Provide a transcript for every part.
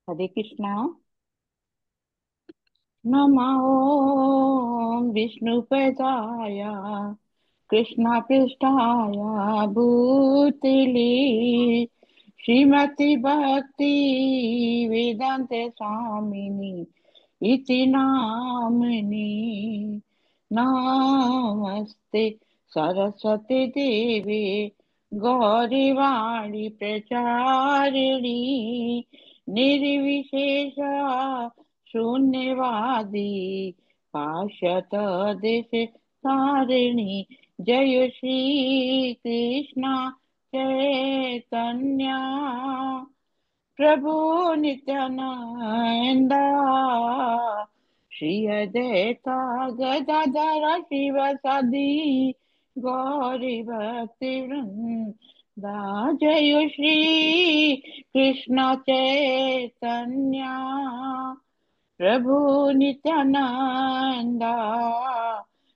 हरे कृष्णा। नमो विष्णुपदाय कृष्ण पृष्ठाय भूतले श्रीमती भक्ति वेदांत स्वामिनी इति नामनी। नमस्ते सरस्वती देवी गौरीवाणी प्रचारिणी निर्विशेष शून्यवादी पाश्चात देश तारिणी। जय श्री कृष्ण चैतन्य प्रभु नित्यानंद श्री अद्वैता गदाधर शिव सदी गौरी भक्ति वृंदा। जय श्री कृष्ण चैतन्य प्रभु नित्यानंद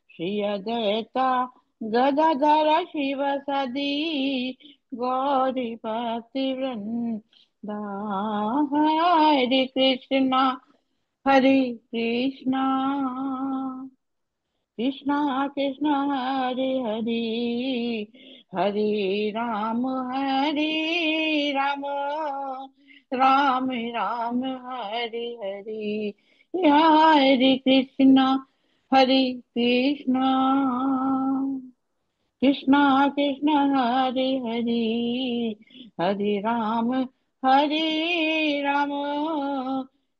श्री अद्वैता गदाधर शिव सदी गौरी भक्ति वृंदा। हरे कृष्णा हरे कृष्णा कृष्णा कृष्णा हरे हरे हरे राम राम राम हरे हरे। हरे कृष्णा हरे कृष्णा कृष्णा कृष्णा हरे हरे हरे राम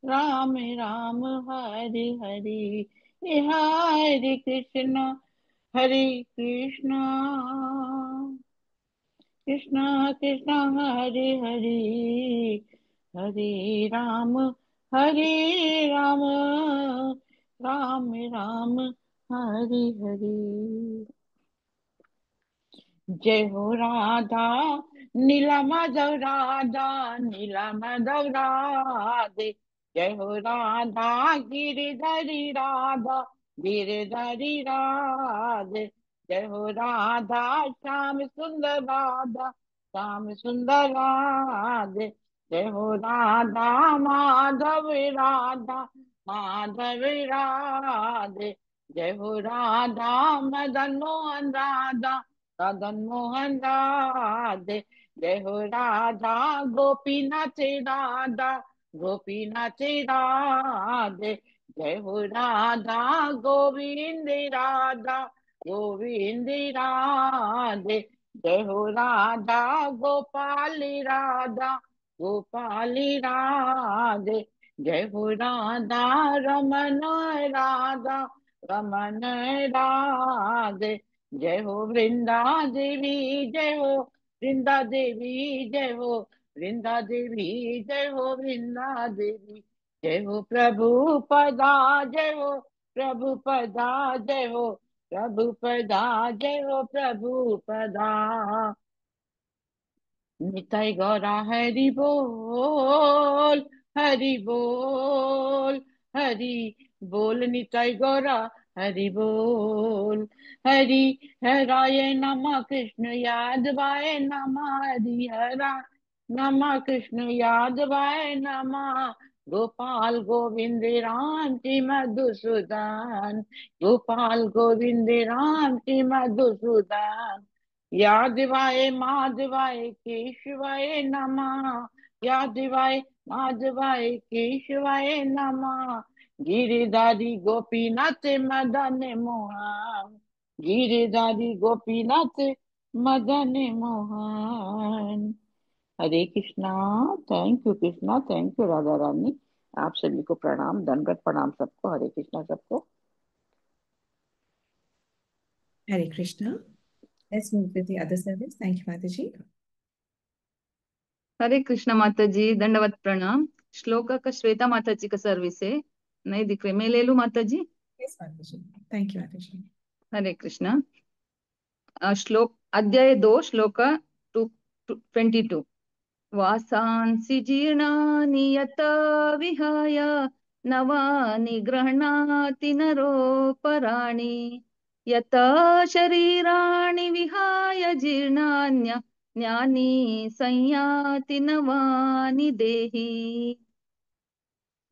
राम राम हरे हरे। हरे कृष्णा हरे कृष्णा कृष्णा कृष्णा हरे हरे हरे राम राम राम हरे हरे। जय हो राधा नीला माधव राधा नीला माधव राधे। जय हो राधा गिरधरी राधा गिरधरी राधे। जय हो राधा श्याम सुंदर राधा श्याम सुंदर राधे। जय हो राधा माधव राधा माधव राधे। जय हो राधा मदन मोहन राधा मदन मोहन राधे। जय हो राधा गोपीनाथ राधा गोपीनाथ राधे। जय हो राधा गोविंद राधा गोविंद राधे। जय हो राधा गोपाल राधा गोपाल राधे। जय हो राधा रमन राधा रमन राधे। जय हो वृंदा देवी जय हो वृंदा देवी जय हो वृंदा देवी जय हो वृंदा देवी। जय हो प्रभु पदा जय हो प्रभु पदा जय हो प्रभु पदा जय हो प्रभु पदा। निताई गौरा हरि बोल हरि बोल निताई गौरा हरि बोल। हरि हराय नमः कृष्ण यादवाय नमः हरि हरा नमः कृष्ण यादवाय नमः। गोपाल गोविंद राम जी मधुसूदन गोपाल गोविंद राम जी मधुसूदन। यादवाय माधवाय केशवाय नमः यादवाय माधवाय केशवाय नमः। Giridhari Gopinath Madan Mohan Giridhari Gopinath Madan Mohan. Hare Krishna. Thank you Krishna thank you Radha Rani. आप सभी को प्रणाम दंडवत प्रणाम सबको। हरे कृष्णा सबको। Hare Krishna. Let's move with the other service. Thank you, Mataji. हरे कृष्ण माता जी दंडवत प्रणाम। श्लोका का श्वेता माता जी का सर्विस है, नहीं दिख रहे, मैं ले लूं माता जी। Yes, Mataji. Thank you, Mataji. हरे कृष्ण। श्लोक अध्याय 2 श्लोक 22। वासांसि जीर्णानि यत विहाय नवानि गृह्णाति नरोपराणि यत शरीराणि विहाय जीर्णान्य ज्ञानी संयाति नवानि देहि।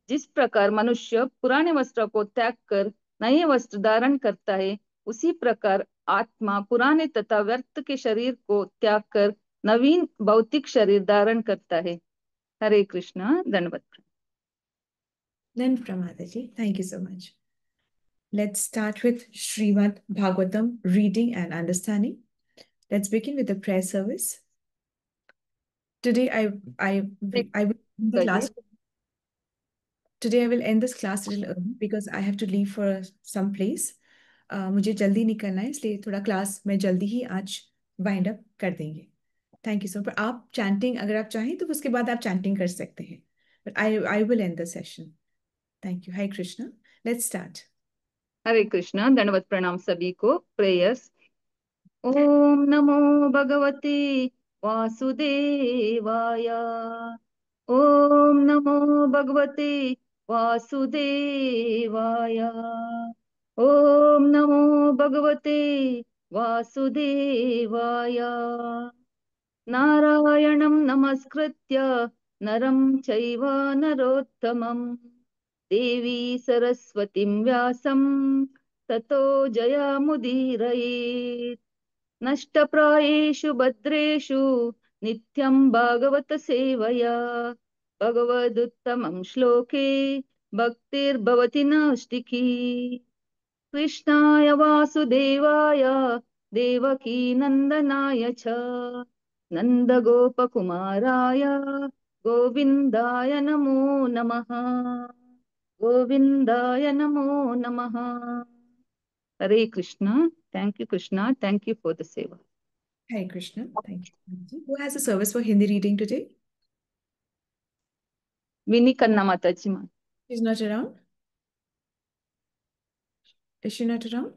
जिस प्रकार मनुष्य पुराने वस्त्र को त्याग कर नए वस्त्र धारण करता है, उसी प्रकार आत्मा पुराने तथा व्यर्थ के शरीर को त्याग कर नवीन भौतिक शरीर धारण करता है। हरे कृष्णा। दंडवत प्रणाम। Then Pramadaji, thank you so much. Let's start with Srimad Bhagavatam reading and understanding. Let's begin with the prayer service. Today I will end the class. Today I will end this class a little early because I have to leave for some place. मुझे जल्दी निकलना है, इसलिए थोड़ा class में जल्दी ही आज wind up कर देंगे। Thank you so much. आप चैंटिंग अगर आप चाहें तो उसके बाद आप चैंटिंग कर सकते हैं, but I will end the session. Thank you. Hare Krishna. Let's start. Hare Krishna. दंडवत प्रणाम सभी को। प्रेयर्स। ओम नमो भगवते वासुदेवाय। ओम नमो भगवते वासुदेवाय। ओम नमो भगवते वासुदेवाय। नारायणं नमस्कृत्य नरं चैव नरोत्तमं देवी सरस्वतीं व्यासं ततो जयमुदीरयेत्। नष्टप्रायेषु भद्रेषु नित्यं भागवत सेवया भगवदुत्तमं श्लोके भक्तिर्भवति नष्टिकी। कृष्णाय वासुदेवाय देवकी नन्दनाय च नन्दगोपकुमाराय गोविन्दाय नमो नमः। गोविन्दाय नमो नमः। हरे Krishna. Thank you, Krishna. Thank you for the seva. Hare Krishna. Thank you. Who has a service for Hindi reading today? Vinny Kanna Mataji ma. She's not around. Is she not around?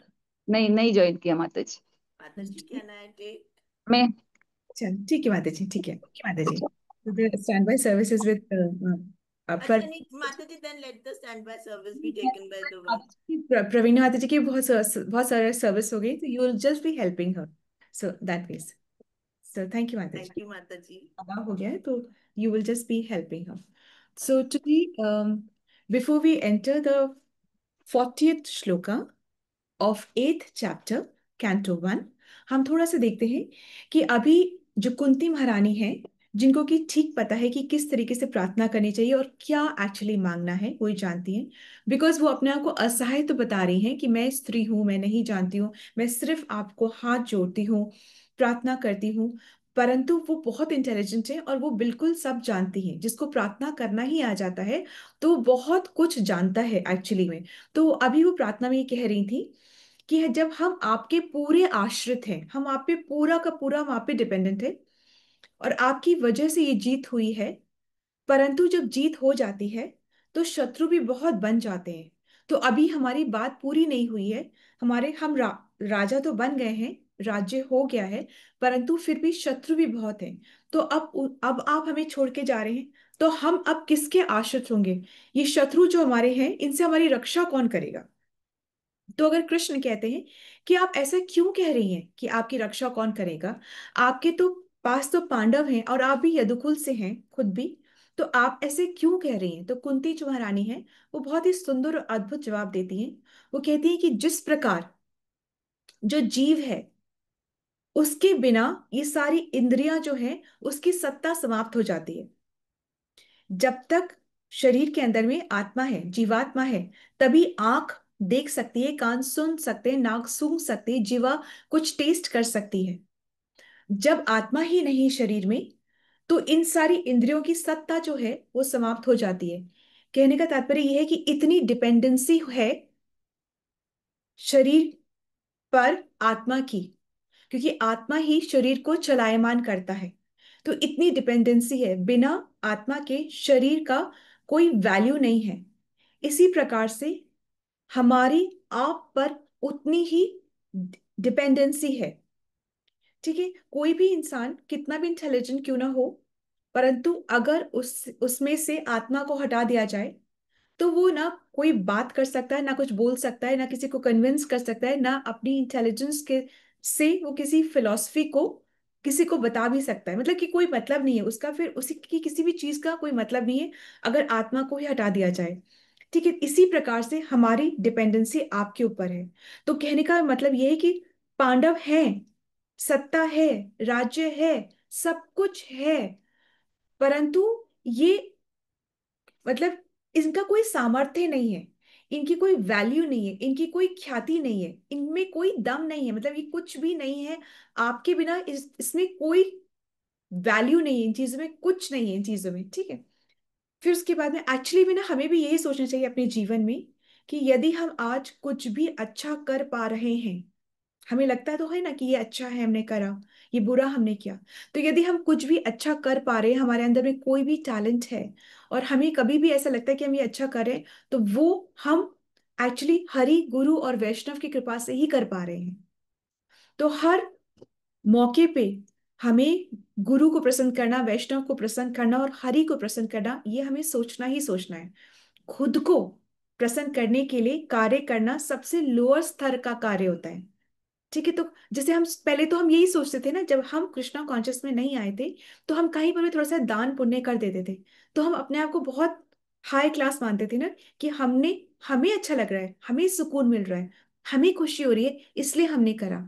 नहीं join किया माताजी। माताजी can I take? मैं। चल ठीक है माताजी, ठीक है। ओके माताजी। So the standby service is with अच्छा नहीं माताजी, then let the standby service be taken by the one. प्रवीणा माताजी की बहुत सारे सर्विस हो गई, तो you will just be helping her. So that means. So thank you माताजी। Thank you माताजी। अब हो गया है तो you will just be helping her. So today, before we enter the 40th shloka of 8th chapter, Canto 1, हम थोड़ा सा देखते हैं कि अभी जो कुंती महारानी है, जिनको कि ठीक पता है कि किस तरीके से प्रार्थना करनी चाहिए और क्या एक्चुअली मांगना है, वही जानती हैं। बिकॉज वो अपने आप को असहाय तो बता रही हैं कि मैं स्त्री हूँ, मैं नहीं जानती हूँ, मैं सिर्फ आपको हाथ जोड़ती हूँ, प्रार्थना करती हूँ। परंतु वो बहुत इंटेलिजेंट है और वो बिल्कुल सब जानती हैं। जिसको प्रार्थना करना ही आ जाता है तो बहुत कुछ जानता है एक्चुअली में। तो अभी वो प्रार्थना में ये कह रही थी कि जब हम आपके पूरे आश्रित हैं, हम आप पे पूरा का पूरा, हम आप पे डिपेंडेंट है और आपकी वजह से ये जीत हुई है, परंतु जब जीत हो जाती है तो शत्रु भी बहुत बन जाते हैं। तो अभी हमारी बात पूरी नहीं हुई है। हम राजा तो बन गए हैं, राज्य हो गया है, परंतु फिर भी शत्रु भी बहुत हैं। तो अब आप हमें छोड़ के जा रहे हैं, तो हम अब किसके आश्रित होंगे? ये शत्रु जो हमारे हैं, इनसे हमारी रक्षा कौन करेगा? तो अगर कृष्ण कहते हैं कि आप ऐसा क्यों कह रही हैं कि आपकी रक्षा कौन करेगा, आपके तो पास तो पांडव हैं और आप भी यदुकुल से हैं खुद भी, तो आप ऐसे क्यों कह रही हैं? तो कुंती जो महारानी है वो बहुत ही सुंदर और अद्भुत जवाब देती हैं। वो कहती है कि जिस प्रकार जो जीव है उसके बिना ये सारी इंद्रियां जो है उसकी सत्ता समाप्त हो जाती है। जब तक शरीर के अंदर में आत्मा है, जीवात्मा है, तभी आंख देख सकती है, कान सुन सकते हैं, नाक सूंघ सकती है, जीवा कुछ टेस्ट कर सकती है। जब आत्मा ही नहीं शरीर में, तो इन सारी इंद्रियों की सत्ता जो है वो समाप्त हो जाती है। कहने का तात्पर्य यह है कि इतनी डिपेंडेंसी है शरीर पर आत्मा की, क्योंकि आत्मा ही शरीर को चलायमान करता है। तो इतनी डिपेंडेंसी है, बिना आत्मा के शरीर का कोई वैल्यू नहीं है। इसी प्रकार से हमारी आप पर उतनी ही डिपेंडेंसी है। ठीक है, कोई भी इंसान कितना भी इंटेलिजेंट क्यों ना हो, परंतु अगर उसमें से आत्मा को हटा दिया जाए तो वो ना कोई बात कर सकता है, ना कुछ बोल सकता है, ना किसी को कन्विंस कर सकता है, ना अपनी इंटेलिजेंस के से वो किसी फिलॉसफी को किसी को बता भी सकता है, मतलब कि कोई मतलब नहीं है उसका, फिर उसी की किसी भी चीज का कोई मतलब नहीं है अगर आत्मा को ही हटा दिया जाए। ठीक है, इसी प्रकार से हमारी डिपेंडेंसी आपके ऊपर है। तो कहने का मतलब यह है कि पांडव हैं, सत्ता है, राज्य है, सब कुछ है, परंतु ये मतलब इनका कोई सामर्थ्य नहीं है, इनकी कोई वैल्यू नहीं है, इनकी कोई ख्याति नहीं है, इनमें कोई दम नहीं है, मतलब ये कुछ भी नहीं है आपके बिना, इसमें कोई वैल्यू नहीं है, इन चीजों में कुछ नहीं है, इन चीजों में। ठीक है, फिर उसके बाद में एक्चुअली भी ना हमें भी यही सोचना चाहिए अपने जीवन में कि यदि हम आज कुछ भी अच्छा कर पा रहे हैं, हमें लगता तो है ना कि ये अच्छा है हमने करा, ये बुरा हमने किया, तो यदि हम कुछ भी अच्छा कर पा रहे हैं, हमारे अंदर में कोई भी टैलेंट है और हमें कभी भी ऐसा लगता है कि हम ये अच्छा करें, तो वो हम एक्चुअली हरि गुरु और वैष्णव की कृपा से ही कर पा रहे हैं। तो हर मौके पे हमें गुरु को प्रसन्न करना, वैष्णव को प्रसन्न करना और हरि को प्रसन्न करना, ये हमें सोचना ही सोचना है। खुद को प्रसन्न करने के लिए कार्य करना सबसे लोअर स्तर का कार्य होता है। ठीक है, तो जैसे हम पहले तो हम यही सोचते थे ना, जब हम कृष्णा कॉन्शियस में नहीं आए थे, तो हम कहीं पर भी थोड़ा सा दान पुण्य कर देते थे, तो हम अपने आप को बहुत हाई क्लास मानते थे ना, कि हमें अच्छा लग रहा है, हमें सुकून मिल रहा है, हमें खुशी हो रही है, इसलिए हमने करा।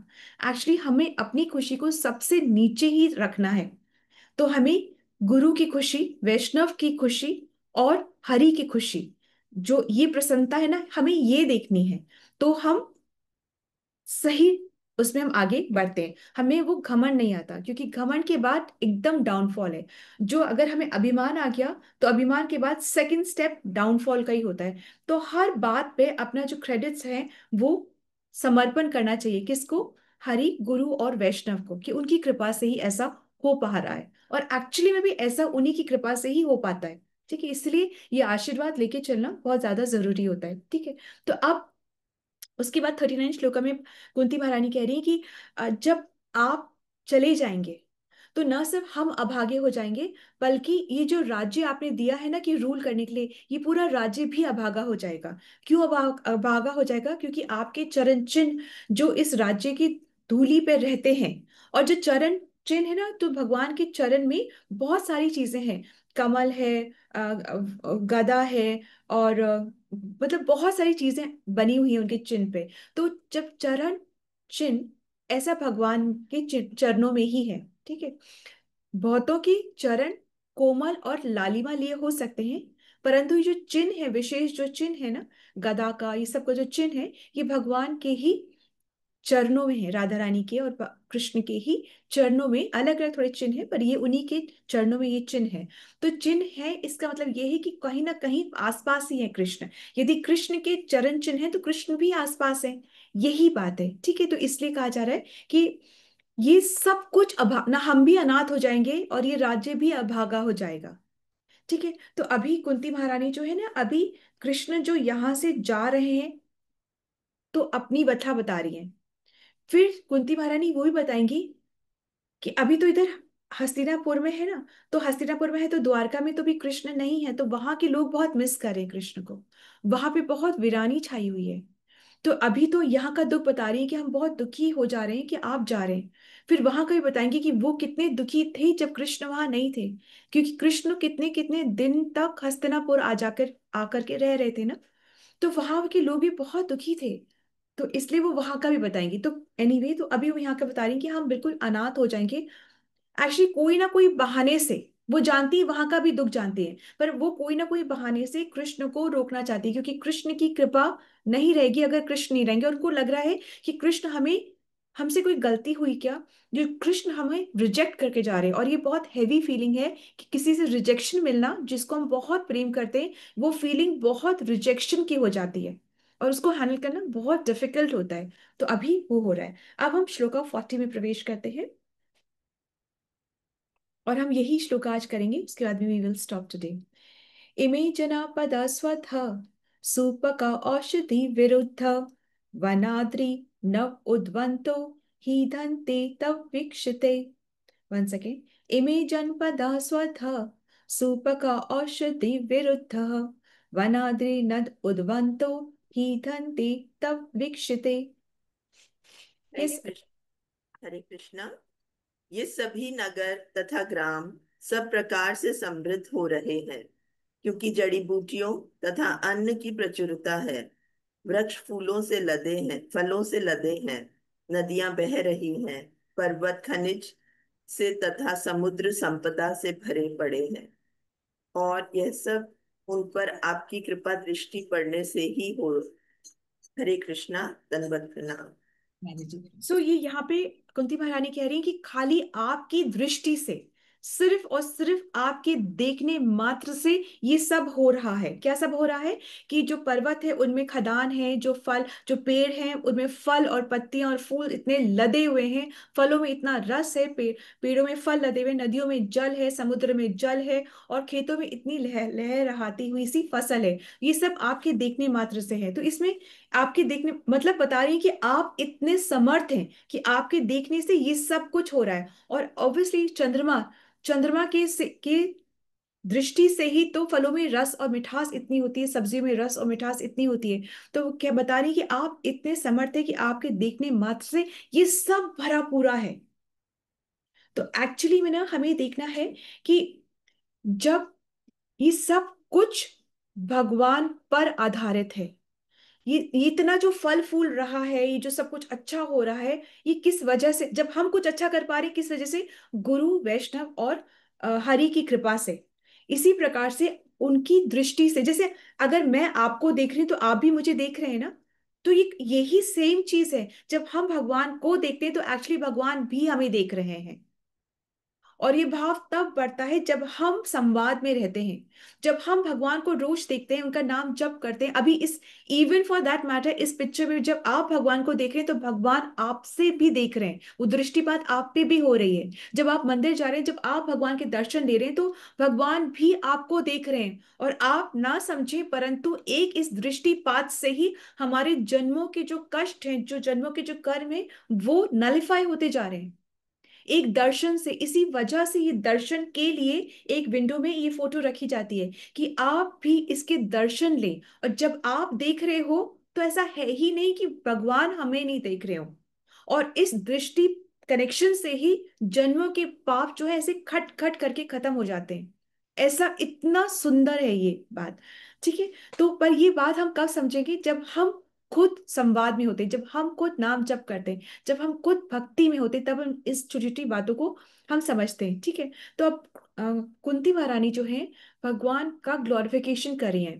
एक्चुअली हमें अपनी खुशी को सबसे नीचे ही रखना है। तो हमें गुरु की खुशी, वैष्णव की खुशी और हरि की खुशी, जो ये प्रसन्नता है ना, हमें ये देखनी है। तो हम सही उसमें हम आगे बढ़ते हैं, हमें वो घमंड नहीं आता, क्योंकि घमंड के बाद एकदम डाउनफॉल है। जो अगर हमें अभिमान आ गया, तो अभिमान के बाद सेकंड स्टेप डाउनफॉल का ही होता है। तो हर बात पे अपना जो क्रेडिट्स है वो समर्पण करना चाहिए, किसको? हरि गुरु और वैष्णव को, कि उनकी कृपा से ही ऐसा हो पा रहा है, और एक्चुअली में भी ऐसा उन्हीं की कृपा से ही हो पाता है। ठीक है, इसलिए ये आशीर्वाद लेके चलना बहुत ज्यादा जरूरी होता है। ठीक है, तो अब उसके बाद 39 श्लोका में कुंती महारानी कह रही है कि जब आप चले जाएंगे, तो न सिर्फ हम अभागे हो जाएंगे, बल्कि ये जो राज्य आपने दिया है ना कि रूल करने के लिए, ये पूरा राज्य भी अभागा हो जाएगा। क्यों अभागा हो जाएगा? क्योंकि आपके चरण चिन्ह जो इस राज्य की धूली पे रहते हैं, और जो चरण चिन्ह है ना, तो भगवान के चरण में बहुत सारी चीजें हैं, कमल है, गदा है, और मतलब बहुत सारी चीजें बनी हुई हैं उनके चिन्ह पे। तो जब चरण चिन्ह ऐसा भगवान के चरणों में ही है। ठीक है, बहुतों की चरण कोमल और लालिमा लिए हो सकते हैं, परंतु ये जो चिन्ह है, विशेष जो चिन्ह है ना, गदा का, ये सब का जो चिन्ह है, ये भगवान के ही चरणों में है, राधा रानी के और कृष्ण के ही चरणों में। अलग अलग थोड़े चिन्ह है, पर ये उन्हीं के चरणों में ये चिन्ह है। तो चिन्ह है, इसका मतलब ये है कि कहीं ना कहीं आसपास ही है कृष्ण। यदि कृष्ण के चरण चिन्ह है, तो कृष्ण भी आसपास है, यही बात है। ठीक है, तो इसलिए कहा जा रहा है कि ये सब कुछ अभा ना, हम भी अनाथ हो जाएंगे और ये राज्य भी अभागा हो जाएगा। ठीक है, तो अभी कुंती महारानी जो है ना, अभी कृष्ण जो यहाँ से जा रहे हैं, तो अपनी व्यथा बता रही हैं। फिर कुंती महारानी वो भी बताएंगी कि अभी तो इधर हस्तिनापुर में है ना, तो हस्तिनापुर में है, तो द्वारका में तो भी कृष्ण नहीं है, तो वहां के लोग बहुत मिस कर रहे हैं कृष्ण को, वहां पे बहुत वीरानी छाई हुई है। तो अभी तो यहाँ का दुख बता रही है कि हम बहुत दुखी हो जा रहे हैं कि आप जा रहे हैं। फिर वहां का भी बताएंगे कि वो कितने दुखी थे जब कृष्ण वहां नहीं थे, क्योंकि कृष्ण कितने कितने दिन तक हस्तिनापुर आ जाकर आकर के रह रहे थे ना, तो वहां के लोग भी बहुत दुखी थे। तो इसलिए वो वहां का भी बताएंगी। तो एनीवे, तो अभी वो यहाँ का बता रही हैं कि हम बिल्कुल अनाथ हो जाएंगे। एक्चुअली कोई ना कोई बहाने से, वो जानती है, वहां का भी दुख जानती है, पर वो कोई ना कोई बहाने से कृष्ण को रोकना चाहती है, क्योंकि कृष्ण की कृपा नहीं रहेगी अगर कृष्ण नहीं रहेंगे। और उनको लग रहा है कि कृष्ण हमें, हमसे कोई गलती हुई क्या, जो कृष्ण हमें रिजेक्ट करके जा रहे हैं। और ये बहुत हैवी फीलिंग है कि किसी से रिजेक्शन मिलना, जिसको हम बहुत प्रेम करते हैं, वो फीलिंग बहुत रिजेक्शन की हो जाती है, और उसको हैंडल करना बहुत डिफिकल्ट होता है। तो अभी वो हो रहा है। अब हम श्लोका 40 में प्रवेश करते हैं, और हम यही श्लोक आज करेंगे, उसके बाद में वी विल स्टॉप टुडे। इमे जना पदा स्वथ सूपक औषधि विरुद्ध वनाद्रि नव उद्वंतो ही धन्ते तव वीक्षते। One second. इमे जनपदा स्वथ सूपक औषधि विरुद्ध वनाद्रि नद उद्वंतो ही धन्ते तव वीक्षते। हरे यस। कृष्ण, हरे कृष्णा। ये सभी नगर तथा ग्राम सब प्रकार से समृद्ध हो रहे हैं, क्योंकि जड़ी बूटियों तथा अन्न की प्रचुरता है। वृक्ष फूलों से लदे हैं, फलों से लदे हैं, नदियां बह रही हैं, पर्वत खनिज से तथा समुद्र संपदा से भरे पड़े हैं, और यह सब उन पर आपकी कृपा दृष्टि पड़ने से ही हो। हरे कृष्णा, दंडवत प्रणाम। जी। सो ये यहाँ पे कुंती महारानी कह रही है कि खाली आपकी दृष्टि से, सिर्फ और सिर्फ आपके देखने मात्र से ये सब हो रहा है। क्या सब हो रहा है? कि जो पर्वत है उनमें खदान है, जो फल, जो पेड़ हैं उनमें फल और पत्तियां और फूल इतने लदे हुए हैं, फलों में इतना रस है, पेड़ों में फल लदे हुए, नदियों में जल है, समुद्र में जल है, और खेतों में इतनी लहराती हुई सी फसल है। ये सब आपके देखने मात्र से है। तो इसमें आपके देखने मतलब बता रही है कि आप इतने समर्थ हैं कि आपके देखने से ये सब कुछ हो रहा है। और ऑब्वियसली चंद्रमा, चंद्रमा के दृष्टि से ही तो फलों में रस और मिठास इतनी होती है, सब्जियों में रस और मिठास इतनी होती है। तो वो क्या बता रही है कि आप इतने समर्थ है कि आपके देखने मात्र से ये सब भरा पूरा है। तो एक्चुअली में ना हमें देखना है कि जब ये सब कुछ भगवान पर आधारित है, ये इतना जो फल फूल रहा है, ये जो सब कुछ अच्छा हो रहा है, ये किस वजह से, जब हम कुछ अच्छा कर पा रहे किस वजह से? गुरु वैष्णव और हरि की कृपा से। इसी प्रकार से उनकी दृष्टि से, जैसे अगर मैं आपको देख रही हूं तो आप भी मुझे देख रहे हैं ना। तो ये यही सेम चीज है, जब हम भगवान को देखते हैं तो एक्चुअली भगवान भी हमें देख रहे हैं। और ये भाव तब बढ़ता है जब हम संवाद में रहते हैं, जब हम भगवान को रोज देखते हैं, उनका नाम जप करते हैं। अभी इस, इवन फॉर दैट मैटर, इस पिक्चर में जब आप भगवान को देख रहे हैं तो भगवान आपसे भी देख रहे हैं, वो दृष्टिपात आप पे भी हो रही है। जब आप मंदिर जा रहे हैं, जब आप भगवान के दर्शन ले रहे हैं, तो भगवान भी आपको देख रहे हैं। और आप ना समझे, परंतु एक इस दृष्टिपात से ही हमारे जन्मों के जो कष्ट हैं, जो जन्मों के जो कर्म है, वो नलिफाई होते जा रहे हैं एक दर्शन से। इसी वजह से ये दर्शन के लिए एक विंडो में ये फोटो रखी जाती है कि आप भी इसके दर्शन लें। और जब आप देख रहे हो तो ऐसा है ही नहीं कि भगवान हमें नहीं देख रहे हो। और इस दृष्टि कनेक्शन से ही जन्मों के पाप जो है ऐसे खट खट करके खत्म हो जाते हैं। ऐसा इतना सुंदर है ये बात। ठीक है। तो पर ये बात हम कब समझेंगे? जब हम खुद संवाद में होते हैं, जब हम खुद नाम जप करते हैं, जब हम खुद भक्ति में होते हैं, तब हम इस छोटी छोटी बातों को हम समझते हैं। ठीक है। तो अब कुंती महारानी जो है भगवान का ग्लोरिफिकेशन कर रही है।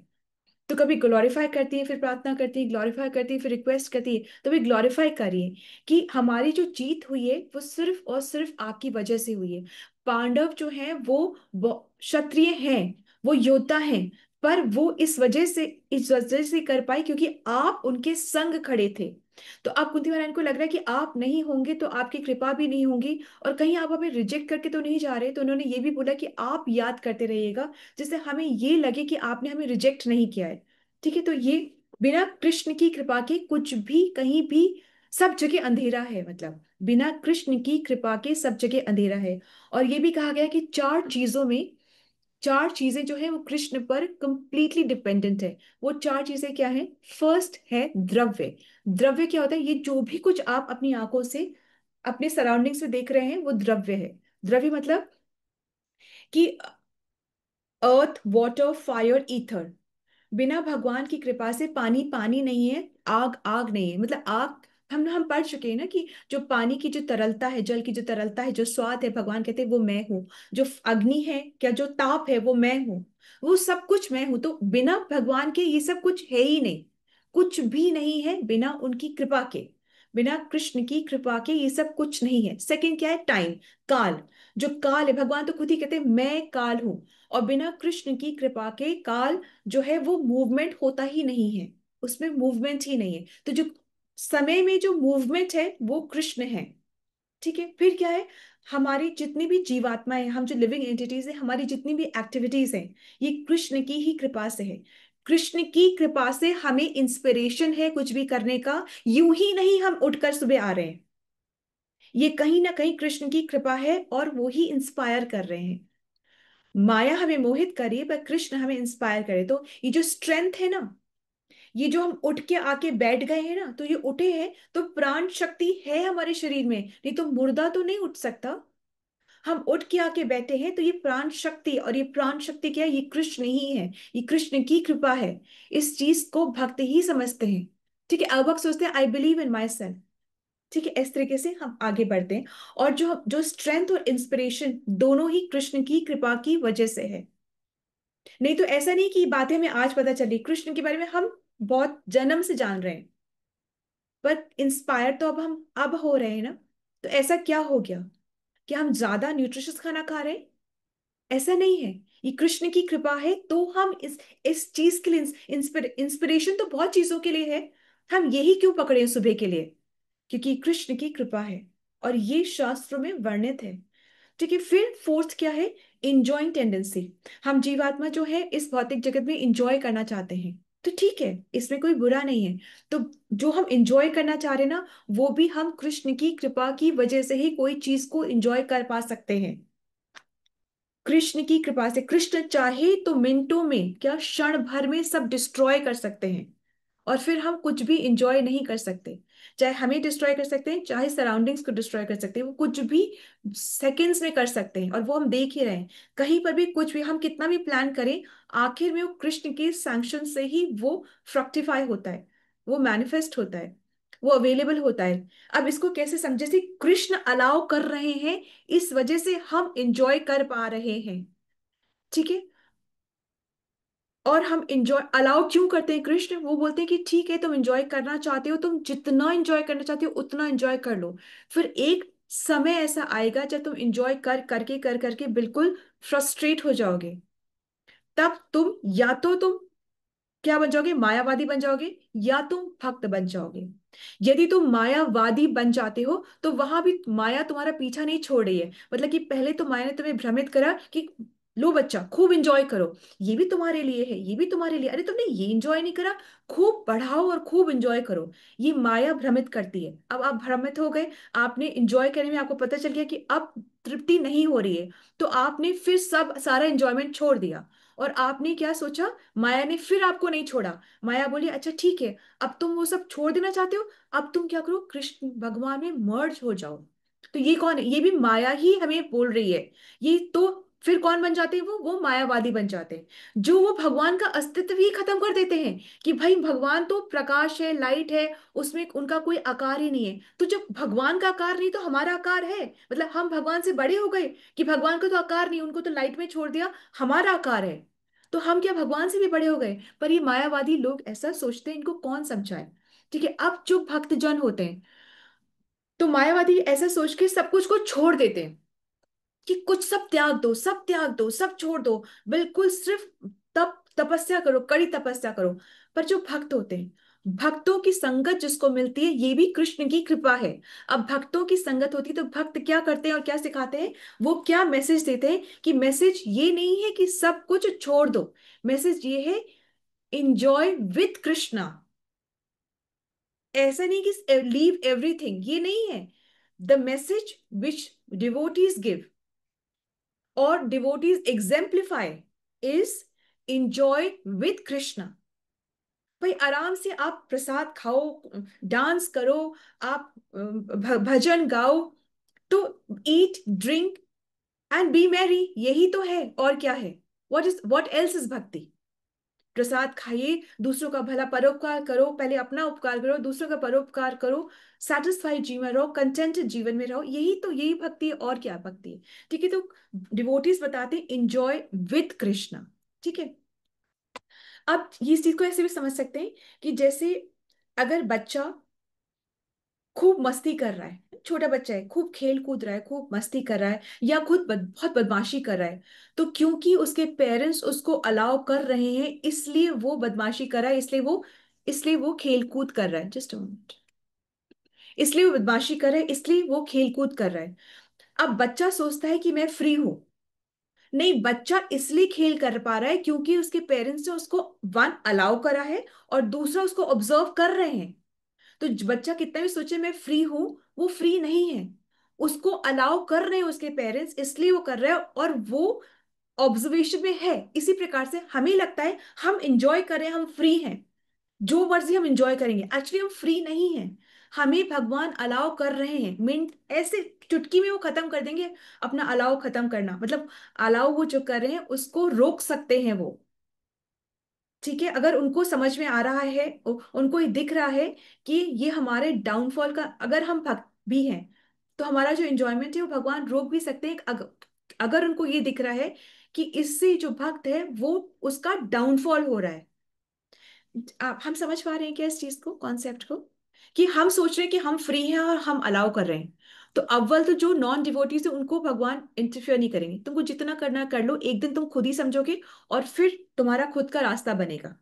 तो कभी ग्लोरीफाई करती है, फिर प्रार्थना करती है, ग्लोरीफाई करती है, फिर रिक्वेस्ट करती है। तो भी ग्लोरीफाई करिए कि हमारी जो जीत हुई है वो सिर्फ और सिर्फ आपकी वजह से हुई है। पांडव जो हैं वो क्षत्रिय हैं, वो योद्धा हैं, पर वो इस वजह से कर पाए क्योंकि आप उनके संग खड़े थे। तो आप कुंती महारानी को लग रहा है कि आप नहीं होंगे तो आपकी कृपा भी नहीं होगी, और कहीं आप हमें रिजेक्ट करके तो नहीं जा रहे। तो उन्होंने ये भी बोला कि आप याद करते रहिएगा, जिससे हमें ये लगे कि आपने हमें रिजेक्ट नहीं किया है। ठीक है। तो ये बिना कृष्ण की कृपा के कुछ भी कहीं भी, सब जगह अंधेरा है। मतलब बिना कृष्ण की कृपा के सब जगह अंधेरा है। और ये भी कहा गया कि चार चीजों में, चार चीजें जो है वो कृष्ण पर कंप्लीटली डिपेंडेंट है। वो चार चीजें क्या है? फर्स्ट है द्रव्य। द्रव्य क्या होता है? ये जो भी कुछ आप अपनी आंखों से अपने सराउंडिंग्स में देख रहे हैं वो द्रव्य है। द्रव्य मतलब कि अर्थ, वाटर, फायर, ईथर। बिना भगवान की कृपा से पानी पानी नहीं है, आग आग नहीं है। मतलब आग, हम पढ़ चुके हैं ना कि जो पानी की जो तरलता है, जल की जो तरलता है, जो स्वाद है, भगवान कहते हैं वो मैं हूँ। जो अग्नि है, क्या जो ताप है, वो मैं हूँ। वो सब कुछ मैं हूं। तो बिना भगवान के ये सब कुछ है ही नहीं, कुछ भी नहीं है बिना उनकी कृपा के। बिना कृष्ण की कृपा के ये सब कुछ नहीं है। सेकंड क्या है? टाइम, काल। जो काल है, भगवान तो खुद ही कहते हैं मैं काल हूं। और बिना कृष्ण की कृपा के काल जो है वो मूवमेंट होता ही नहीं है, उसमें मूवमेंट ही नहीं है। तो जो समय में जो मूवमेंट है वो कृष्ण है। ठीक है। फिर क्या है? हमारी जितनी भी जीवात्माएं, हम जो लिविंग एंटिटीज है, हमारी जितनी भी एक्टिविटीज हैं, ये कृष्ण की ही कृपा से है। कृष्ण की कृपा से हमें इंस्पिरेशन है कुछ भी करने का। यूं ही नहीं हम उठकर सुबह आ रहे हैं, ये कहीं ना कहीं कृष्ण की कृपा है और वो ही इंस्पायर कर रहे हैं। माया हमें मोहित करे पर कृष्ण हमें इंस्पायर करे। तो ये जो स्ट्रेंथ है ना, ये जो हम उठ के आके बैठ गए हैं ना, तो ये उठे हैं तो प्राण शक्ति है हमारे शरीर में, नहीं तो मुर्दा तो नहीं उठ सकता। हम उठ के आके बैठे हैं, तो ये प्राण शक्ति, और ये प्राण शक्ति क्या है? ये कृष्ण ही है, ये कृष्ण की कृपा है। इस चीज को भक्त ही समझते हैं। ठीक है, अब भक्त सोचते हैं I believe in my self. ठीक है, इस तरीके से हम आगे बढ़ते हैं। और जो जो स्ट्रेंथ और इंस्पिरेशन दोनों ही कृष्ण की कृपा की वजह से है। नहीं तो ऐसा नहीं कि बातें हमें आज पता चली, कृष्ण के बारे में हम बहुत जन्म से जान रहे हैं, पर इंस्पायर तो अब हम अब हो रहे हैं ना। तो ऐसा क्या हो गया? क्या हम ज्यादा न्यूट्रिशियस खाना खा रहे हैं? ऐसा नहीं है। ये कृष्ण की कृपा है, तो हम इस चीज के लिए इंस्पिरेशन तो बहुत चीजों के लिए है, हम यही क्यों पकड़े सुबह के लिए? क्योंकि कृष्ण की कृपा है, और ये शास्त्रों में वर्णित है। ठीक है, फिर फोर्थ क्या है? Enjoying tendency. हम जीवात्मा जो है इस भौतिक जगत में इंजॉय करना चाहते हैं, तो ठीक है, इसमें कोई बुरा नहीं है। तो जो हम इंजॉय करना चाह रहे हैं ना, वो भी हम कृष्ण की कृपा की वजह से ही कोई चीज को इंजॉय कर पा सकते हैं। कृष्ण की कृपा से कृष्ण चाहे तो मिनटों में, क्या क्षण भर में सब डिस्ट्रॉय कर सकते हैं, और फिर हम कुछ भी इंजॉय नहीं कर सकते। चाहे हमें डिस्ट्रॉय कर सकते हैं, चाहे सराउंडिंग्स को डिस्ट्रॉय कर सकते हैं, वो कुछ भी सेकंड्स में कर सकते हैं, और वो हम देख ही रहे हैं। कहीं पर भी कुछ भी हम कितना भी प्लान करें, आखिर में वो कृष्ण के सैंक्शन से ही वो फ्रक्टिफाई होता है, वो मैनिफेस्ट होता है, वो अवेलेबल होता है। अब इसको कैसे समझे? से कृष्ण अलाउ कर रहे हैं, इस वजह से हम इंजॉय कर पा रहे हैं। ठीक है, और हम इंजॉय अलाउ क्यों करते हैं? कृष्ण वो बोलते हैं कि ठीक है, तुम इंजॉय करना चाहते हो, तुम जितना इंजॉय करना चाहते हो उतना इंजॉय कर लो। फिर एक समय ऐसा आएगा जब तुम इंजॉय कर करके बिल्कुल फ्रस्ट्रेट हो जाओगे। तब तुम या तो तुम क्या बन जाओगे? मायावादी बन जाओगे, या तुम भक्त बन जाओगे। यदि तुम मायावादी बन जाते हो, तो वहां भी माया तुम्हारा पीछा नहीं छोड़ रही है। मतलब कि पहले तो माया ने तुम्हें भ्रमित करा कि लो बच्चा खूब इंजॉय करो, ये भी तुम्हारे लिए है, ये भी तुम्हारे लिए, अरे तुमने ये इंजॉय नहीं करा, खूब बढ़ाओ और खूब इंजॉय करो। ये माया भ्रमित करती है। अब आप भ्रमित हो गए, आपने इंजॉय करने में आपको पता चल गया कि अब तृप्ति नहीं हो रही है, तो आपने फिर सब सारा इंजॉयमेंट छोड़ दिया। और आपने क्या सोचा? माया ने फिर आपको नहीं छोड़ा। माया बोली अच्छा ठीक है, अब तुम वो सब छोड़ देना चाहते हो, अब तुम क्या करो? कृष्ण भगवान में मर्ज हो जाओ। तो ये कौन है? ये भी माया ही हमें बोल रही है। ये तो फिर कौन बन जाते हैं? वो मायावादी बन जाते हैं, जो वो भगवान का अस्तित्व ही खत्म कर देते हैं, कि भाई भगवान तो प्रकाश है, लाइट है, उसमें उनका कोई आकार ही नहीं है। तो जब भगवान का आकार नहीं, तो हमारा आकार है, मतलब हम भगवान से बड़े हो गए कि भगवान का तो आकार नहीं, उनको तो लाइट में छोड़ दिया, हमारा आकार है, तो हम क्या भगवान से भी बड़े हो गए? पर ये मायावादी लोग ऐसा सोचते हैं, इनको कौन समझाए? ठीक है, अब जो भक्तजन होते हैं, तो मायावादी ऐसा सोच के सब कुछ को छोड़ देते हैं, कि कुछ सब त्याग दो, सब त्याग दो, सब छोड़ दो, बिल्कुल सिर्फ तपस्या करो, कड़ी तपस्या करो। पर जो भक्त होते हैं, भक्तों की संगत जिसको मिलती है, ये भी कृष्ण की कृपा है। अब भक्तों की संगत होती है, तो भक्त क्या करते हैं और क्या सिखाते हैं? वो क्या मैसेज देते हैं? कि मैसेज ये नहीं है कि सब कुछ छोड़ दो, मैसेज ये है इंजॉय विथ कृष्णा। ऐसा नहीं कि लीव एवरीथिंग, ये नहीं है। The message which devotees give और devotees exemplify is enjoy with Krishna. भाई आराम से आप प्रसाद खाओ, डांस करो, आप भजन गाओ, तो eat drink and B Mary, यही तो है, और क्या है? व्हाट एल्स इज भक्ति? प्रसाद खाइए, दूसरों का भला परोपकार करो, पहले अपना उपकार करो, दूसरों का परोपकार करो, सेटिस्फाइड जीवन रहो, कंटेंटेड जीवन में रहो, यही भक्ति है, और क्या भक्ति है? ठीक है, तो डिवोटीज बताते हैं इंजॉय विथ कृष्णा। ठीक है, अब ये इस चीज को ऐसे भी समझ सकते हैं कि जैसे अगर बच्चा खूब मस्ती कर रहा है, छोटा बच्चा है, खूब खेल कूद रहा है, खूब मस्ती कर रहा है, या खुद बहुत बदमाशी कर रहा है, तो क्योंकि उसके पेरेंट्स उसको अलाउ कर रहे हैं, इसलिए वो बदमाशी कर रहा है, इसलिए वो खेल कूद कर रहा है। जस्ट मोमेंट, इसलिए वो बदमाशी कर रहा है, इसलिए वो खेल कूद कर रहा है। अब बच्चा सोचता है कि मैं फ्री हूं। नहीं, बच्चा इसलिए खेल कर पा रहा है क्योंकि उसके पेरेंट्स ने उसको वन अलाउ करा है, और दूसरा उसको ऑब्जर्व कर रहे हैं। तो बच्चा कितना भी सोचे मैं फ्री हूं, वो फ्री नहीं है। उसको अलाउ कर रहे हैं उसके पेरेंट्स, इसलिए वो कर रहा है, और वो ऑब्जर्वेशन में है। इसी प्रकार से हमें लगता है हम इंजॉय कर रहे हैं, हम फ्री हैं, जो मर्जी हम इंजॉय करेंगे, एक्चुअली हम फ्री नहीं हैं। हमें भगवान अलाउ कर रहे हैं, मिनट ऐसे चुटकी में वो खत्म कर देंगे अपना अलाउ खत्म करना, मतलब अलाउ वो जो कर रहे हैं उसको रोक सकते हैं वो। ठीक है, अगर उनको समझ में आ रहा है, उनको ये दिख रहा है कि ये हमारे डाउनफॉल का, अगर हम भक्त भी हैं तो हमारा जो एंजॉयमेंट है वो भगवान रोक भी सकते हैं, अगर उनको ये दिख रहा है कि इससे जो भक्त है वो उसका डाउनफॉल हो रहा है। आप हम समझ पा रहे हैं क्या इस चीज को, कॉन्सेप्ट को, कि हम सोच रहे हैं कि हम फ्री हैं और हम अलाउ कर रहे हैं। तो अव्वल तो जो नॉन डिवोटीज है उनको भगवान इंटरफियर नहीं करेंगे, तुमको जितना करना है कर लो, एक दिन तुम खुद ही समझोगे और फिर तुम्हारा खुद का रास्ता बनेगा।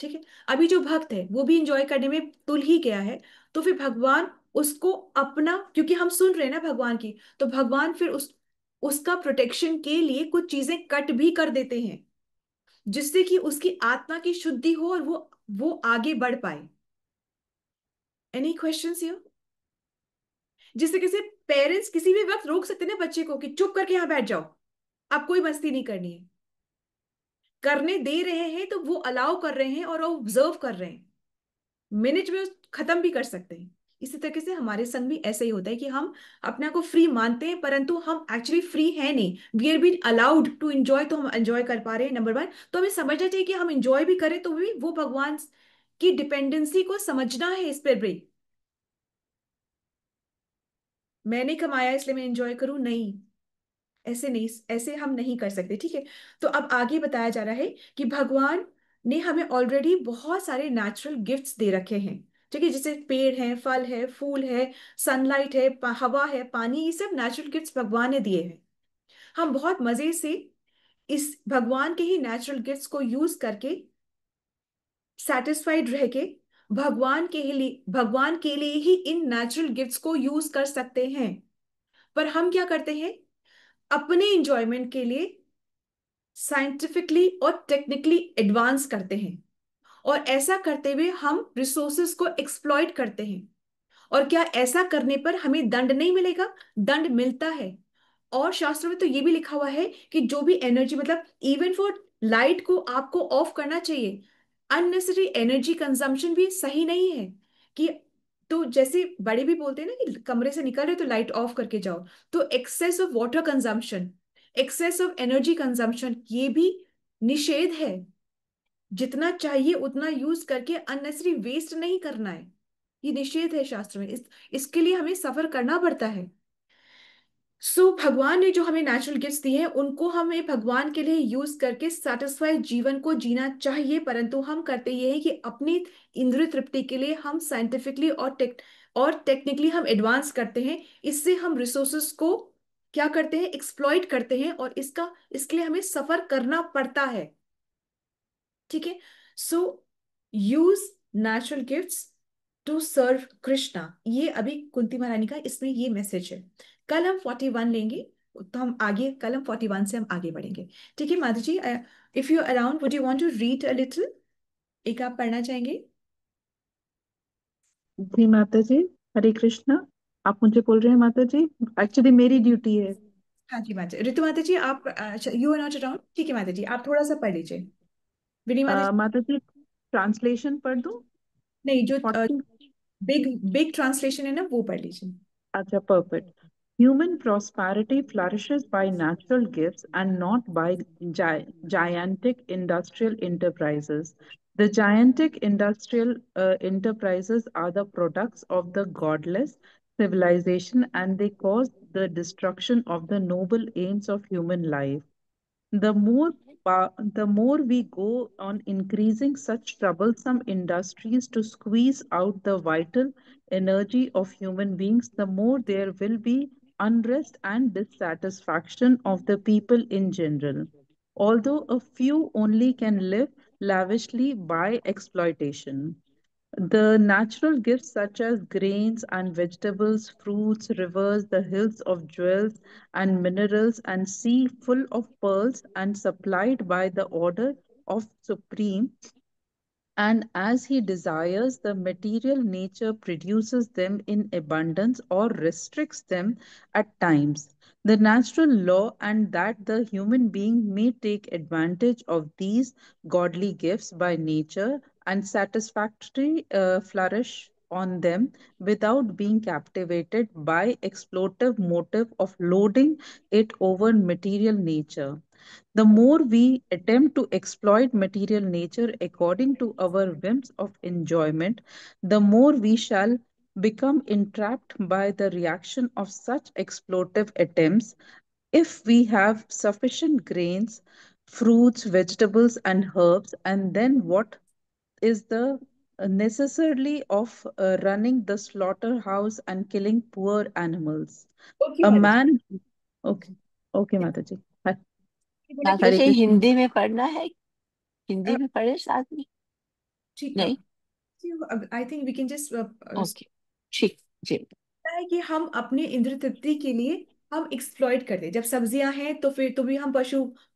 ठीक है, अभी जो भक्त है वो भी इंजॉय करने में तुल ही गया है, तो फिर भगवान उसको अपना, क्योंकि हम सुन रहे हैं ना भगवान की, तो भगवान फिर उसका प्रोटेक्शन के लिए कुछ चीजें कट भी कर देते हैं, जिससे कि उसकी आत्मा की शुद्धि हो और वो आगे बढ़ पाए। Any questions you? जिससे किसी पेरेंट्स किसी भी वक्त रोक सकते हैं ना बच्चे को कि चुप करके यहाँ बैठ जाओ, अब कोई मस्ती नहीं करनी है। करने दे रहे हैं तो वो अलाउ कर रहे हैं और वो ऑब्जर्व कर रहे हैं, मिनट में खत्म भी कर सकते हैं। इसी तरीके से हमारे संग भी ऐसा ही होता है कि हम अपने आप को फ्री मानते हैं परंतु हम एक्चुअली फ्री है नहीं, we are been allowed to enjoy, तो हम एंजॉय कर पा रहे हैं नंबर वन। तो हमें समझना चाहिए कि हम एंजॉय भी करें तो भी वो भगवान की डिपेंडेंसी को समझना है इस पर भी। मैंने कमाया इसलिए मैं एंजॉय करूं, नहीं, ऐसे नहीं, ऐसे हम नहीं कर सकते। ठीक है, तो अब आगे बताया जा रहा है कि भगवान ने हमें ऑलरेडी बहुत सारे नेचुरल गिफ्ट्स दे रखे हैं। ठीक है, जैसे पेड़ है, फल है, फूल है, सनलाइट है, हवा है, पानी, ये सब नेचुरल गिफ्ट्स भगवान ने दिए हैं। हम बहुत मजे से इस भगवान के ही नेचुरल गिफ्ट्स को यूज करके सेटिस्फाइड रह के भगवान के लिए ही इन नेचुरल गिफ्ट्स को यूज कर सकते हैं। पर हम क्या करते हैं, अपने इंजॉयमेंट के लिए साइंटिफिकली और टेक्निकली एडवांस करते हैं, और ऐसा करते हुए हम रिसोर्सेज को एक्सप्लॉइट करते हैं। और क्या ऐसा करने पर हमें दंड नहीं मिलेगा? दंड मिलता है। और शास्त्रों में तो ये भी लिखा हुआ है कि जो भी एनर्जी, मतलब इवन फॉर लाइट को आपको ऑफ करना चाहिए। अननेसेसरी एनर्जी कंजम्पशन भी सही नहीं है कि, तो जैसे बड़े भी बोलते हैं ना कि कमरे से निकल रहे तो लाइट ऑफ करके जाओ, तो excess of water consumption, excess of energy consumption, ये भी निषेध है। जितना चाहिए उतना यूज करके अननेसेसरी वेस्ट नहीं करना है, ये निषेध है शास्त्र में। इसके लिए हमें सफर करना पड़ता है। भगवान ने जो हमें नेचुरल गिफ्ट्स दिए हैं उनको हमें भगवान के लिए यूज करके सेटिस्फाइड जीवन को जीना चाहिए, परंतु हम करते ये है कि अपनी इंद्रिय तृप्ति के लिए हम साइंटिफिकली और टेक्निकली हम एडवांस करते हैं। इससे हम रिसोर्सेस को क्या करते हैं, एक्सप्लॉइट करते हैं, और इसके लिए हमें सफर करना पड़ता है। ठीक है, so use natural gifts to serve Krishna, ये अभी कुंती महारानी का इसमें ये मैसेज है। कल हम 41 लेंगे, तो हम आगे, कल हम 41 से हम आगे बढ़ेंगे। ठीक है Madhu ji, if you around would you want to read a little, एक आप पढ़ना चाहेंगे? जी माता जी, हरे कृष्णा। आप मुझे बोल रहे हैं माता जी? एक्चुअली मेरी ड्यूटी है। हाँ जी माता, ऋतु माता जी आप, यू आर नॉट अराउंड, ठीक है माता जी आप थोड़ा सा पढ़ लीजिए। विनी माता जी, माता जी, ट्रांसलेशन पढ़ दूं? नहीं, जो 40। बिग बिग ट्रांसलेशन है ना वो पढ़ लीजिए। अच्छा, perfect. Human prosperity flourishes by natural gifts and not by gigantic industrial enterprises. The gigantic industrial enterprises are the products of the godless civilization, and they cause the destruction of the noble aims of human life. The more we go on increasing such troublesome industries to squeeze out the vital energy of human beings, the more there will be unrest and dissatisfaction of the people in general. Although a few only can live lavishly by exploitation. The natural gifts, such as grains and vegetables, fruits, rivers, the hills of jewels and minerals, and sea full of pearls, and supplied by the order of Supreme, and as he desires, the material nature produces them in abundance or restricts them at times. The natural law, and that the human being may take advantage of these godly gifts by nature and satisfactory flourish on them without being captivated by exploitive motive of loading it over material nature. The more we attempt to exploit material nature according to our whims of enjoyment, the more we shall become entrapped by the reaction of such exploitive attempts. If we have sufficient grains, fruits, vegetables, and herbs, and then what is the necessarily of running the slaughterhouse and killing poor animals? Okay A माता man, okay, okay, Mataji. जी बोला कि माता Hare जी Krishna. Hindi में पढ़ना है, हिंदी अ, में पढ़े साथ में? ठीक है। नहीं, I think we can just okay, ठीक जी। है कि हम अपने इंद्र तृप्ति के लिए हम एक्सप्लॉइट करते हैं। जब सब्जियां हैं तो फिर तो भी हम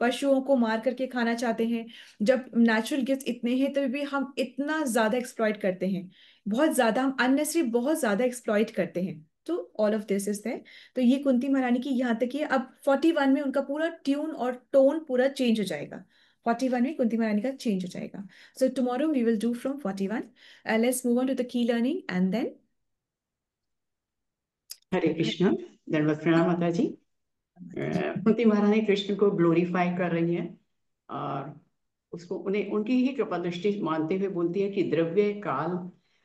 पशुओं को मार करके खाना चाहते हैं। जब नेचुरल गिफ्ट इतने हैं तो भी हम इतना ज्यादा एक्सप्लॉइट करते हैं, बहुत ज्यादा हम अननेसेसरी बहुत ज्यादा एक्सप्लॉइट करते हैं। तो all of this is there. तो ये कुंती महारानी की यहाँ तक कि अब 41 में उनका पूरा ट्यून और टोन पूरा चेंज हो जाएगा। 41 में कुंती महारानी का चेंज हो जाएगा। So tomorrow we will do from 41। Let's move on to the key learning and then Hare Krishna. दंडवत प्रणाम माता जी। कुंती महारानी कृष्ण को ग्लोरीफाई कर रही हैं और उसको उन्हें उनकी ही कृपा दृष्टि मानते हुए बोलती है कि द्रव्य, काल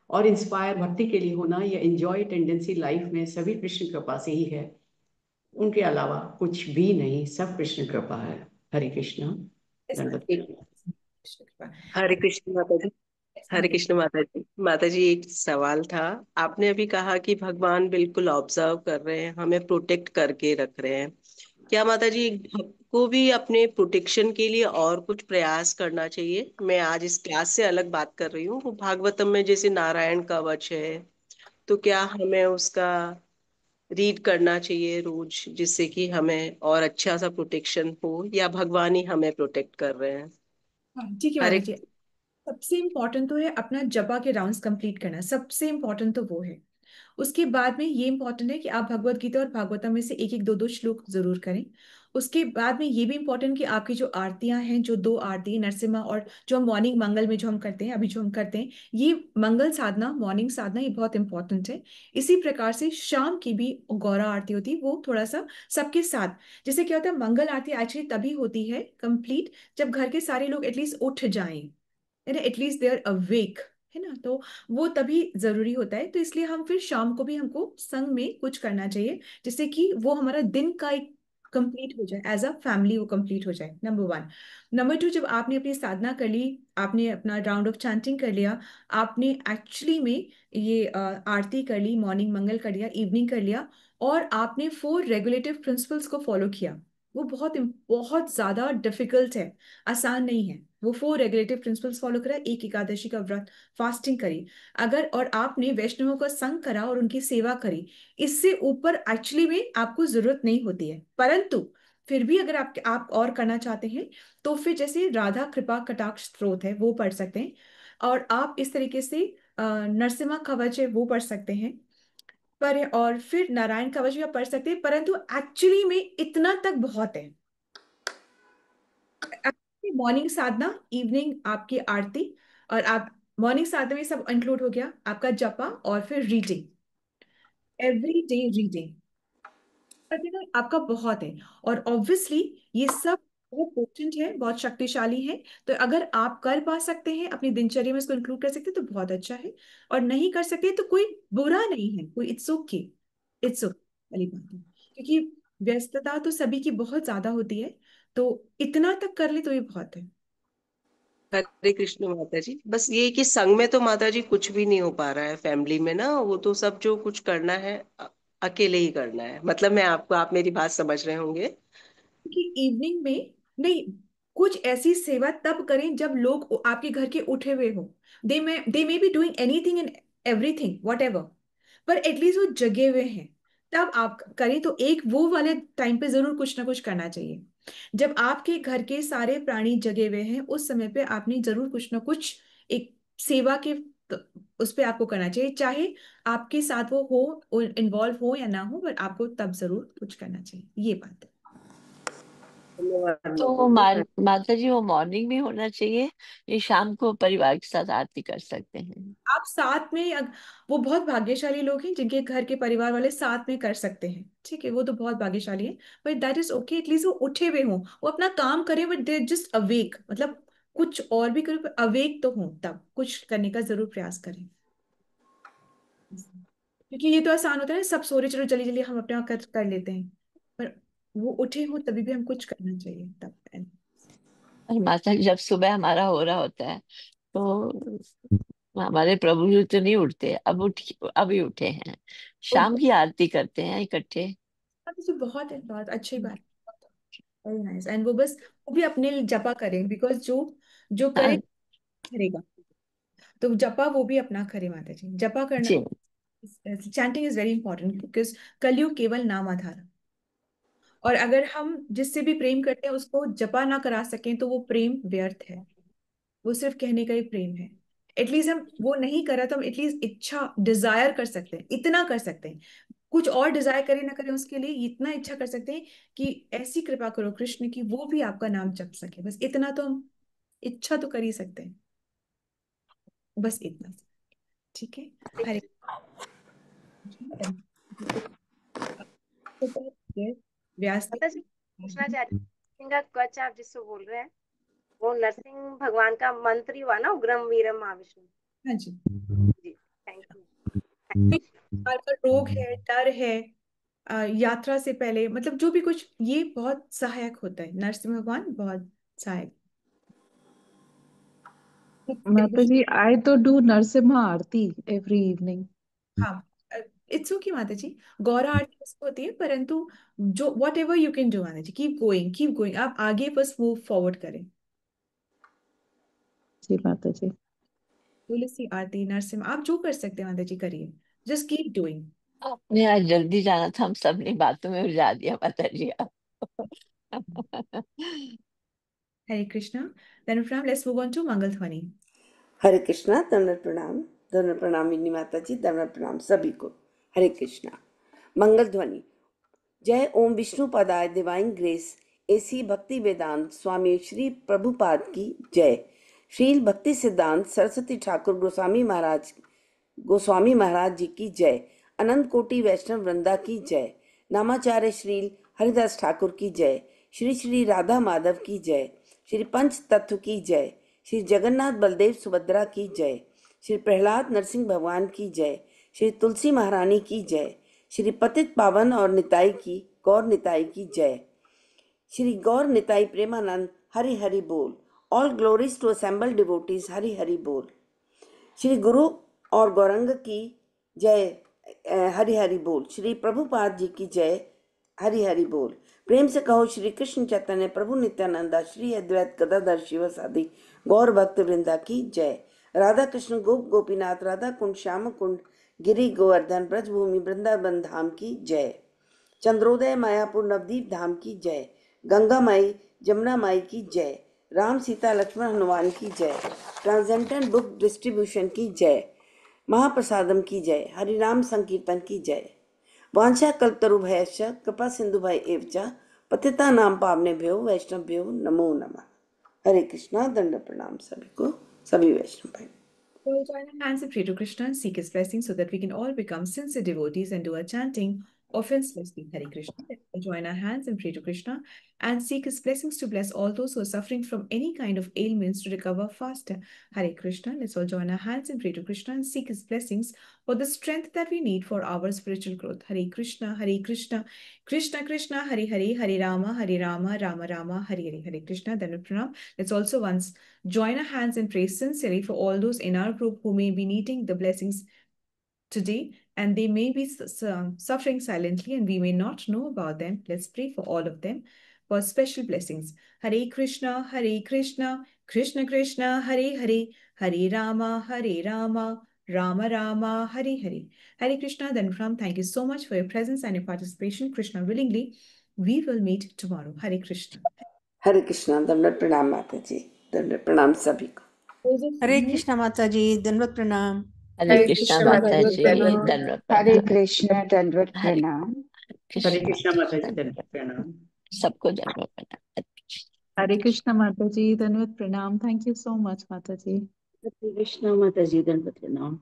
और इंस्पायर भक्ति के लिए होना या एंजॉय टेंडेंसी लाइफ में सभी कृष्ण कृपा से ही है। उनके अलावा कुछ भी नहीं, सब कृष्ण कृपा है। हरे कृष्ण। दंडवत प्रणाम। हरे कृष्ण माता जी। हरे कृष्ण माता जी। माता जी, एक सवाल था। आपने अभी कहा कि भगवान बिल्कुल ऑब्जर्व कर रहे हैं, हमें प्रोटेक्ट करके रख रहे हैं। क्या माता जी एक भक्त को भी अपने प्रोटेक्शन के लिए और कुछ प्रयास करना चाहिए? मैं आज इस क्लास से अलग बात कर रही हूँ। वो भागवतम में जैसे नारायण कवच है, तो क्या हमें उसका रीड करना चाहिए रोज, जिससे कि हमें और अच्छा सा प्रोटेक्शन हो, या भगवान ही हमें प्रोटेक्ट कर रहे हैं? हाँ ठीक है हरे। माता जी। सबसे इम्पोर्टेंट तो है अपना जपा के राउंड्स कंप्लीट करना, सबसे इम्पोर्टेंट तो वो है। उसके बाद में ये इंपॉर्टेंट है कि आप भगवत गीता और भागवतम में से एक एक दो दो श्लोक जरूर करें। उसके बाद में ये भी इंपॉर्टेंट कि आपकी जो आरतियां हैं, जो दो आरती नरसिम्हा और जो हम मॉर्निंग मंगल में जो हम करते हैं, अभी जो हम करते हैं, ये मंगल साधना, मॉर्निंग साधना, ये बहुत इंपॉर्टेंट है। इसी प्रकार से शाम की भी गौरा आरती होती है, वो थोड़ा सा सबके साथ। जैसे क्या होता है, मंगल आरती एक्चुअली तभी होती है कंप्लीट जब घर के सारे लोग एटलीस्ट उठ जाएं, है ना, एटलीस्ट दे आर अवेक, है ना। तो वो तभी जरूरी होता है। तो इसलिए हम फिर शाम को भी हमको संग में कुछ करना चाहिए, जिससे कि वो हमारा दिन का एक कंप्लीट हो जाए, एज अ फैमिली वो कंप्लीट हो जाए, नंबर वन। नंबर टू, जब आपने अपनी साधना कर ली, आपने अपना राउंड ऑफ चैंटिंग कर लिया, आपने एक्चुअली में ये आरती कर ली, मॉर्निंग मंगल कर लिया, इवनिंग कर लिया, और आपने 4 रेगुलेटिव प्रिंसिपल्स को फॉलो किया। वो बहुत बहुत ज्यादा डिफिकल्ट है, आसान नहीं है। वो 4 रेगुलेटिव प्रिंसिपल्स फॉलो करा, एक एकादशी का व्रत, फास्टिंग करी, अगर और आपने वैष्णवों का संग करा और उनकी सेवा करी, इससे ऊपर एक्चुअली में आपको जरूरत नहीं होती है। परंतु फिर भी अगर आप और करना चाहते हैं तो फिर जैसे राधा कृपा कटाक्ष स्त्रोत है वो पढ़ सकते हैं, और आप इस तरीके से नरसिम्हा कवच है वो पढ़ सकते हैं। पर और फिर नारायण कवच भी आप पढ़ सकते हैं, परंतु एक्चुअली में इतना तक बहुत है। मॉर्निंग साधना, इवनिंग आपकी आरती, और आप मॉर्निंग साधना में सब इंक्लूड हो गया, आपका जपा और फिर रीडिंग, एवरी डे रीडिंग आपका बहुत है। और ऑब्वियसली ये सब बहुत पोटेंट है, बहुत शक्तिशाली है। तो अगर आप कर पा सकते हैं, अपनी दिनचर्या में इसको इंक्लूड कर सकते हैं, तो बहुत अच्छा है। और नहीं कर सकते तो कोई बुरा नहीं है, कोई इट्स ओके, इट्स ओके वाली बात है। क्योंकि व्यस्तता तो सभी की बहुत ज्यादा होती है, तो इतना तक कर ले तो ये बहुत है। हरे कृष्ण माता जी। बस ये कि संग में तो माता जी कुछ भी नहीं हो पा रहा है फैमिली में ना, वो तो सब जो कुछ करना है अकेले ही करना है। मतलब मैं आपको, आप मेरी बात समझ रहे होंगे। कि इवनिंग में नहीं, कुछ ऐसी सेवा तब करें जब लोग आपके घर के उठे हुए हो। They may be doing anything and everything whatever, पर एटलीस्ट वो जगे हुए हैं, तब आप करें। तो एक वो वाले टाइम पे जरूर कुछ ना कुछ करना चाहिए। जब आपके घर के सारे प्राणी जगे हुए हैं, उस समय पे आपने जरूर कुछ ना कुछ एक सेवा के उस पे आपको करना चाहिए, चाहे आपके साथ वो हो, इन्वॉल्व हो या ना हो, पर आपको तब जरूर कुछ करना चाहिए, ये बात है। धन्यवाद तो माता जी। माता जी वो मॉर्निंग में होना चाहिए, ये शाम को परिवार के साथ आरती कर सकते हैं? आप साथ में वो बहुत भाग्यशाली लोग हैं जिनके घर के परिवार वाले साथ में कर सकते हैं, ठीक है, वो तो बहुत भाग्यशाली है। But that is okay, at least वो उठे हुए हों, वो अपना काम करें, बट दे जस्ट अवेक, मतलब कुछ और भी करें, अवेक तो हों, तब कुछ करने का जरूर प्रयास करें। क्योंकि ये तो आसान होता है ना, सब सो रहे, चलो जल्दी जल्दी हम अपने आप कर लेते हैं, पर वो उठे हो तभी भी हम कुछ करना चाहिए तब। और माता जी जब सुबह हमारा हो रहा होता है तो हमारे प्रभु जी तो नहीं उठते, अभी उठे हैं, शाम की आरती करते हैं इकट्ठे। तो बहुत है, बहुत अच्छी बात, वेरी नाइस। एंड वो बस वो भी अपने लिए जपा करें, बिकॉज जो जो करे हाँ करेगा, तो जपा वो भी अपना करे माता जी, जपा करना। जी। Chanting is very important, because कलयुग केवल नाम आधार, और अगर हम जिससे भी प्रेम करते हैं उसको जपा ना करा सकें तो वो प्रेम व्यर्थ है, वो सिर्फ कहने का ही प्रेम है। एटलीस्ट हम वो नहीं करा तो हम एटलीस्ट इच्छा डिजायर कर सकते हैं, इतना कर सकते हैं, कुछ और डिजायर करें ना करें उसके लिए इतना इच्छा कर सकते हैं कि ऐसी कृपा करो कृष्ण की वो भी आपका नाम जप सके, बस इतना तो हम इच्छा तो कर ही सकते हैं, बस इतना। ठीक है। हरे व्यास माता जी पूछना चाह रही हूँ, का कवच आप जिसको बोल रहे हैं वो नरसिंह भगवान का मंत्र ही हुआ ना, उग्रम वीरम महाविष्णु? हाँ जी। जी, थैंक यू। प्रकार का रोग है, डर है, यात्रा से पहले, मतलब जो भी कुछ, ये बहुत सहायक होता है, नरसिंह भगवान बहुत सहायक। माता जी, I तो do Narasimha Aarti every evening. हाँ, इट्स ओके माता जी, गौरा आरती उसको होती है, परंतु जो what ever you can do माता जी, कीप गोइंग, आप आगे बस मूव फॉरवर्ड करें। जी माता जी। तुलसी आरती, नरसिम्हा, आप जो कर सकते हैं माता जी करिए, जस्ट कीप डूइंग। आपने आज जल्दी जाना था, हम सब ने बातों में उलझा दिया माता जी आप। Hare Krishna. Then from let's move on to मंगल ध्वनि। हरे कृष्णा, दंडवत प्रणाम विनी माता जी, दंडवत प्रणाम सभी को। हरे कृष्णा। मंगल ध्वनि। जय ओम विष्णु पदाय डिवाइन ग्रेस एसी भक्ति वेदांत स्वामी श्री प्रभुपाद की जय। श्रील भक्ति सिद्धांत सरस्वती ठाकुर गोस्वामी महाराज जी की जय। अनंत कोटि वैष्णव वृंदा की जय। नामाचार्य श्रील हरिदास ठाकुर की जय। श्री श्री राधा माधव की जय। श्री पंच तत्व की जय। श्री जगन्नाथ बलदेव सुभद्रा की जय। श्री प्रहलाद नरसिंह भगवान की जय। श्री तुलसी महारानी की जय। श्री पतित पावन और निताई की गौर निताई की जय। श्री गौर निताई प्रेमानंद हरि हरि बोल। All glories to assemble devotees Hari Hari बोल। श्री गुरु और गौरंग की जय हरि हरि बोल। श्री प्रभुपाद जी की जय हरि हरि बोल। प्रेम से कहो श्री कृष्ण चैतन्य प्रभु नित्यानंदा श्री अद्वैत गदाधर शिवसादि गौर भक्त वृंदा की जय। राधा कृष्ण गोप गोपीनाथ राधा कुंड श्याम कुंड गिरि गोवर्धन ब्रजभूमि वृंदावन धाम की जय। चंद्रोदय मायापुर नवदीप धाम की जय। गंगा माई जमुना माई की जय। राम सीता लक्ष्मण हनुमान की जय। ट्रांसेंडेंट बुक डिस्ट्रीब्यूशन की जय। महाप्रसादम की जय। हरिनाम संकीर्तन की जय। वांछा कल्पतरुभ्यश्च कृपा सिंधुभय एव च पतितानां पावनेभ्यो वैष्णवेभ्यो नमो नमः। हरे कृष्णा। दंड प्रणाम सभी को, सभी वैष्णव भाई। We'll join our hands and pray to Krishna and seek his blessing so that we can all become sincere devotees and do our chanting offenselessly. Hare Krishna. We'll join our hands and pray to Krishna and seek his blessings to bless all those who are suffering from any kind of ailments to recover faster. Hare Krishna. Let's all join our hands and pray to Krishna and seek his blessings for the strength that we need for our spiritual growth. Hare Krishna, Krishna Krishna, Hare Hare, Hare Rama, Rama Rama, Hare Hare. Hare Krishna. Then pranam. Let's also once join our hands and pray sincerely for all those in our group who may be needing the blessings today and they may be suffering silently and we may not know about them. Let's pray for all of them for special blessings. Hare Krishna, Krishna Krishna, Hare Hare, Hare Rama, Rama Rama, Hare Hare. Hare Krishna. Then Ram, thank you so much for your presence and your participation. Krishna willingly, we will meet tomorrow. Hare Krishna. हरे कृष्णा। दंड प्रणाम माता जी, दंड प्रणाम सभी को। हरे कृष्णा माता जी, दंडवत प्रणाम। हरे कृष्णा माता जी, प्रणाम। धन्यवाद हरे प्रणाम। कृष्ण, दंडवत हरे प्रणाम। हरे कृष्णा माता जी, दंड प्रणाम। सबको दंडवत प्रणाम। हरे कृष्णा माता जी, धन्यवाद प्रणाम। थैंक यू सो मच माता जी। हरे कृष्णा माता जी, दंडवत प्रणाम।